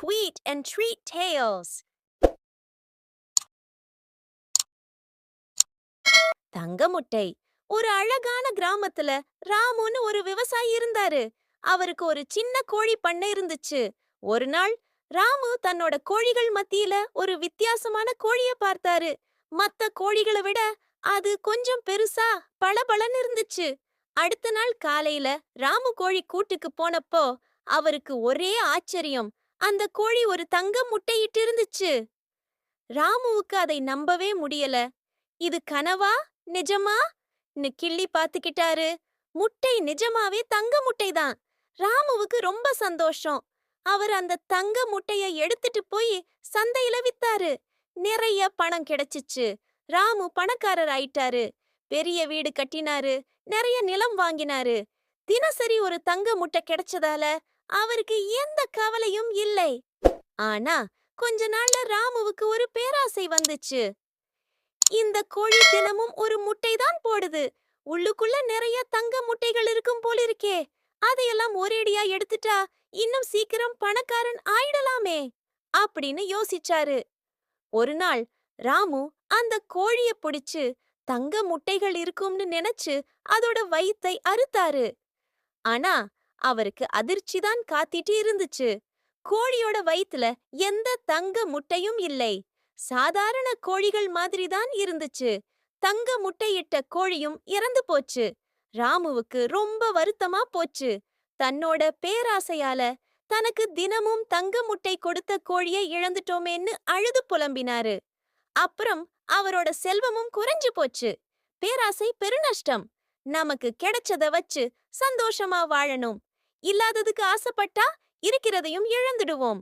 Tweet and treat tales. தங்க முட்டை. ஒரு அழகான கிராமத்துல ராமுன்னு ஒரு விவசாயி இருந்தாரு. அவருக்கு ஒரு சின்ன கோழி பண்ணை இருந்துச்சு. ஒரு நாள் ராமு தன்னோட கோழிகள் மத்தியில ஒரு வித்தியாசமான கோழிய பார்த்தாரு. மத்த கோழிகளை விட அது கொஞ்சம் பெருசா பளபளன்னு இருந்துச்சு. அடுத்த நாள் காலையில ராமு கோழி கூட்டுக்கு போனப்போ அவருக்கு ஒரே ஆச்சரியம். அந்த கோழி ஒரு தங்க முட்டையிட்டு இருந்துச்சு. ராமுவுக்கு அதை நம்பவே முடியல. இது கனவா நிஜமா கிள்ளி பாத்துக்கிட்டாரு. முட்டை நிஜமாவே தங்க முட்டைதான். ராமுவுக்கு ரொம்ப சந்தோஷம். அவர் அந்த தங்க முட்டைய எடுத்துட்டு போய் சந்தையில வித்தாரு. நிறைய பணம் கிடைச்சிச்சு. ராமு பணக்காரர் ஆயிட்டாரு. பெரிய வீடு கட்டினாரு. நிறைய நிலம் வாங்கினாரு. தினசரி ஒரு தங்க முட்டை கிடைச்சதால அவருக்கு எந்த கவலையும் இல்லை. ஆனா கொஞ்ச நாள்ல ராமுவுக்கு ஒரு பேராசை வந்துச்சு. இந்த கோழி தினமும் ஒரு முட்டை தான் போடுது. உள்ளுக்குள்ள நிறைய தங்க முட்டைகள் இருக்கும் போலிருக்கே. அதையெல்லாம் ஒரேடியா எடுத்துட்டா இன்னும் சீக்கிரம் பணக்காரன் ஆயிடலாமே அப்படின்னு யோசிச்சாரு. ஒரு நாள் ராமு அந்த கோழிய பிடிச்சு தங்க முட்டைகள் இருக்கும்னு நினைச்சு அதோட வயித்தை அறுத்தாரு. ஆனா அவருக்கு அதிர்ச்சி தான் காத்திட்டு இருந்துச்சு. கோழியோட வயித்துல எந்த தங்க முட்டையும் இல்லை. சாதாரண கோழிகள் மாதிரி தான் இருந்துச்சு. தங்க முட்டையிட்ட கோழியும் இறந்து போச்சு. ராமுவுக்கு ரொம்ப வருத்தமா போச்சு. தன்னோட பேராசையால தனக்கு தினமும் தங்க முட்டை கொடுத்த கோழியை இழந்துட்டோமேன்னு அழுது புலம்பினாரு. அப்புறம் அவரோட செல்வமும் குறைஞ்சு போச்சு. பேராசை பெருநஷ்டம். நமக்கு கிடைச்சத வச்சு சந்தோஷமா வாழணும். இல்லாததுக்கு ஆசைப்பட்டா இருக்கிறதையும் இழந்துடுவோம்.